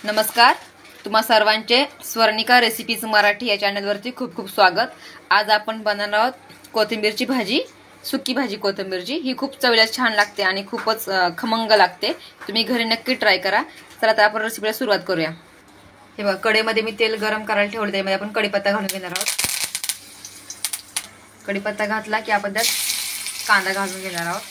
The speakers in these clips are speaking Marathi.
नमस्कार, तुम्हा सर्वांचे स्वर्णिका रेसिपीज मराठी या चॅनलवरती खूप खूप स्वागत। आज आपण बनवणार आहोत कोथिंबीरची भाजी, सुकी भाजी कोथिंबीरची। ही खूप चवीला छान लागते आणि खूपच खमंग लागते। तुम्ही घरी नक्की ट्राय करा। चला आता आपण रेसिपीला सुरुवात करूया। हे बघा, कढईमध्ये मी तेल गरम करायला ठेवले, त्यामध्ये आपण कढीपत्ता घालून घेणार आहोत। कढीपत्ता घातला की आपण त्यात कांदा घालून घेणार आहोत।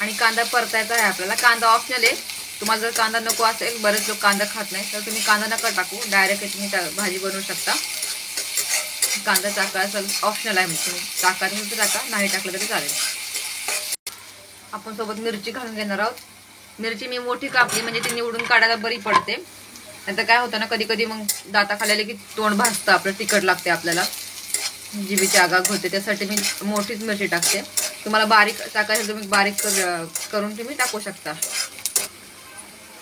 आणि कांदा परतायचा आहे आपल्याला। कांदा ऑप्शनल आहे, तुम्हाला जर कांदा नको असेल, बरेच लोक कांदा खात नाही, तर तुम्ही कांदा नका टाकू, डायरेक्ट तुम्ही भाजी बनवू शकता। कांदा टाकायचा ऑप्शनल आहे, म्हणजे तुम्ही टाकायचं तर टाका, नाही टाकलं तरी चालेल। आपण सोबत मिरची घालून घेणार आहोत। मिरची मी मोठी कापली, म्हणजे ती निवडून काढायला बरी पडते। नंतर काय होतं ना, कधी कधी मग दाता खाल्ले की तोंड भाजतं आपलं, तिखट लागते आपल्याला, जिभेची आगाग होते, त्यासाठी मी मोठीच मिरची टाकते। तुम्हाला बारीक टाकायचं तुम्ही बारीक करून तुम्ही टाकू शकता।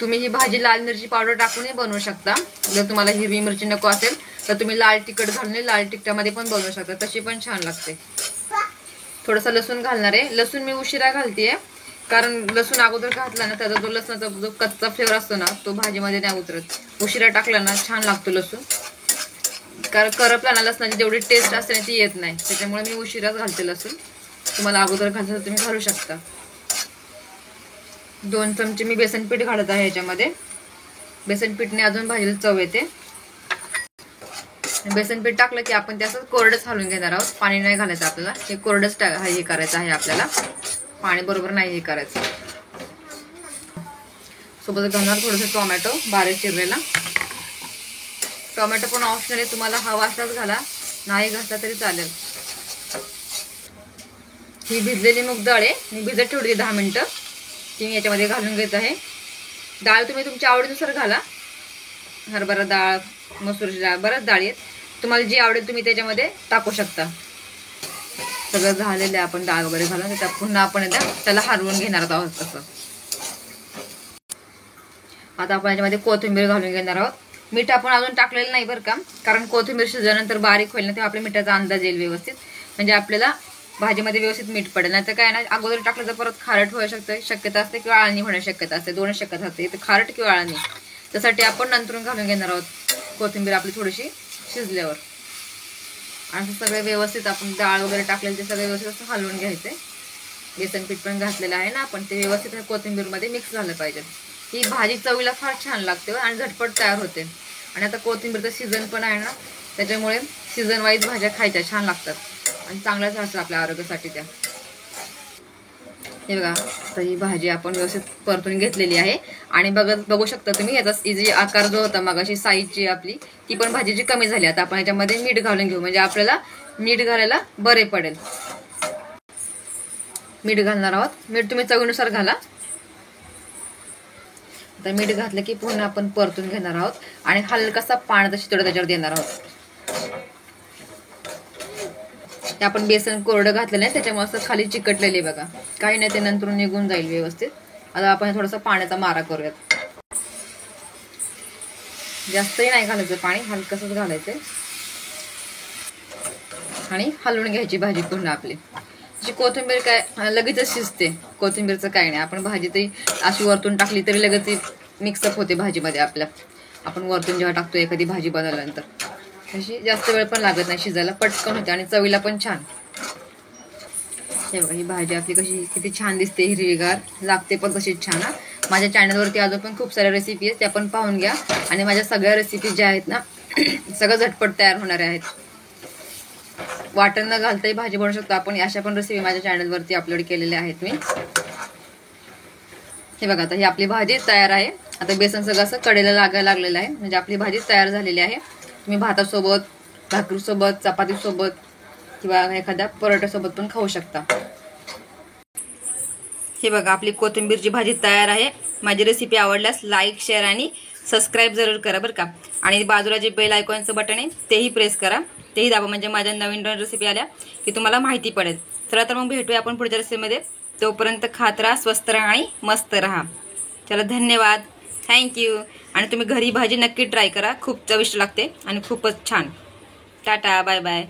तुम्ही ही भाजी लाल मिरची पावडर टाकूनही बनवू शकता। जर तुम्हाला हिरवी मिरची नको असेल तर तुम्ही लाल तिखट घालून लाल तिखटामध्ये पण बनवू शकता, तशी पण छान लागते। थोडासा लसूण घालणार आहे। लसूण मी उशिरा घालतेय, कारण लसूण अगोदर घातला ना, त्याचा जो लसणाचा जो कच्चा फ्लेवर असतो ना, तो भाजीमध्ये नाही उतरत। उशिरा टाकला ना छान लागतो लसूण, कारण करपला ना लसणाची जेवढी टेस्ट असते ना ती येत नाही, त्याच्यामुळे मी उशिराच घालते लसूण। तुम्हाला अगोदर घालायचं तर तुम्ही घालू शकता। 2 चमचे मी बेसन पीठ घालत आहे याच्यामध्ये। बेसन पीठने अजून भाजीला चव येते। बेसन पीठ टाकलं की आपण त्याचं कोरडंच घालून घेणार आहोत, पाणी नाही घालायचं आपल्याला। हे कोरडंच हे करायचं आहे आपल्याला, पाणी बरोबर नाही हे करायचं। सोबत घालणार थोडंसं टोमॅटो बारीक चिरलेला। टोमॅटो पण ऑप्शनल आहे, तुम्हाला हवा असलाच घाला, नाही घातला तरी चालेल। ही भिजलेली मूग डाळ आहे, मी भिजत ठेवली 10 मिनिटं, ती मी याच्यामध्ये घालून घेत आहे। डाळ तुम्ही तुमच्या आवडीनुसार घाला, हरभरा डाळ, मसूरची डाळ, बऱ्याच डाळी आहेत, तुम्हाला जी आवडेल तुम्ही त्याच्यामध्ये टाकू शकता। सगळं झालेलं आहे, आपण डाळ वगैरे घालून त्यात पुन्हा आपण त्याला हलवून घेणार आहोत तसं। आता आपण याच्यामध्ये कोथिंबीर घालून घेणार आहोत। मीठ आपण अजून टाकलेलं नाही बरं का, कारण कोथिंबीर शिजल्यानंतर बारीक होईल ना, तेव्हा आपल्या मिठाचा अंदाज येईल व्यवस्थित, म्हणजे आपल्याला भाजीमध्ये व्यवस्थित मीठ पडेल। नाही तर काय ना, अगोदर टाकलं तर परत खारट होऊ शकतं, शक्यता असते, किंवा आळणी होण्याची शक्यता असते, दोनच शक्यता असते, तर खारट किंवा आळणी। त्यासाठी आपण नंतरून घालून घेणार आहोत कोथिंबीर आपली थोडीशी शिजल्यावर। आणि सगळं व्यवस्थित आपण डाळ वगैरे टाकलेलं ते सगळं व्यवस्थित असं हलवून घ्यायचंय। बेसन पीठ पण घातलेलं आहे ना आपण, ते व्यवस्थित कोथिंबीरमध्ये मिक्स झालं पाहिजे। ही भाजी चवीला फार छान लागते आणि झटपट तयार होते। आणि आता कोथिंबीरचं सीझन पण आहे ना, त्याच्यामुळे सीझन वाईज भाज्या खायच्या छान लागतात आणि चांगल्याच असतात आपल्या आरोग्यासाठी त्या। हे बघा, तर ही भाजी आपण व्यवस्थित परतून घेतलेली आहे। आणि बघू शकता तुम्ही, याचा इजी आकार जो होता मगाशी साईजची आपली, ती पण भाजीची कमी झाली। आता आपण याच्यामध्ये मीठ घालून घेऊ, म्हणजे आपल्याला मीठ घालायला बरे पडेल। मीठ घालणार आहोत, मीठ तुम्ही चवीनुसार घाला। आता मीठ घातलं की पुन्हा आपण परतून घेणार आहोत आणि हलकासा पाण्याचा शितोडा त्याच्यावर देणार आहोत। आपण बेसन कोरडं घातलं नाही, त्याच्यामुळे असं खाली चिकटलेले बघा, काही नाही, ते नंतर निघून जाईल व्यवस्थित। आता आपण थोडासा पाण्याचा मारा करूयात, जास्तही नाही घालायचं पाणी, हलकसच घालायचंय आणि हलवून घ्यायची भाजी पुन्हा आपली। कोथिंबीर काय लगेचच शिजते, कोथिंबीरचं काय नाही, आपण भाजी अशी वरतून टाकली तरी लगेच मिक्सअप होते भाजीमध्ये आपल्या। आपण वरतून जेव्हा टाकतो एखादी भाजी बनवल्यानंतर, अशी जास्त वेळ पण लागत नाही शिजायला, पटकन होते आणि चवीला पण छान। हे बघा, ही भाजी आपली कशी किती छान दिसते, हिरवीगार लागते पण तशीच छान। माझ्या चॅनलवरती अजून पण खूप साऱ्या रेसिपी आहेत, त्या पण पाहून घ्या। आणि माझ्या सगळ्या रेसिपी ज्या आहेत ना, सगळं झटपट तयार होणाऱ्या आहेत, वाटण न घालताही भाजी बनवू शकतो आपण। अशा पण रेसिपी माझ्या चॅनलवरती अपलोड केलेल्या आहेत मी। हे बघा, आता ही आपली भाजी तयार आहे। आता बेसन सगळं असं कडेला लागायला लागलेलं आहे, म्हणजे आपली भाजी तयार झालेली आहे। तुम्ही भातासोबत, भाकरीसोबत, चपातीसोबत किंवा एखाद्या परोठ्यासोबत पण खाऊ शकता। हे बघा, आपली कोथिंबीरची भाजी तयार आहे। माझी रेसिपी आवडल्यास लाईक, शेअर आणि सबस्क्राईब जरूर करा बरं का। आणि बाजूला जे बेल आयकॉनचं बटन आहे तेही प्रेस करा, तेही दाबा, म्हणजे माझ्या नवीन रेसिपी आल्या की तुम्हाला माहिती पडेल। चला तर मग भेटूया आपण पुढच्या रेसिपीमध्ये, तोपर्यंत खात राहा, स्वस्त राहा आणि मस्त राहा। चला, धन्यवाद, थँक्यू। आणि तुम्ही घरी भाजी नक्की ट्राय करा, खूप चविष्ट लागते आणि खूपच छान। Tata, bye bye.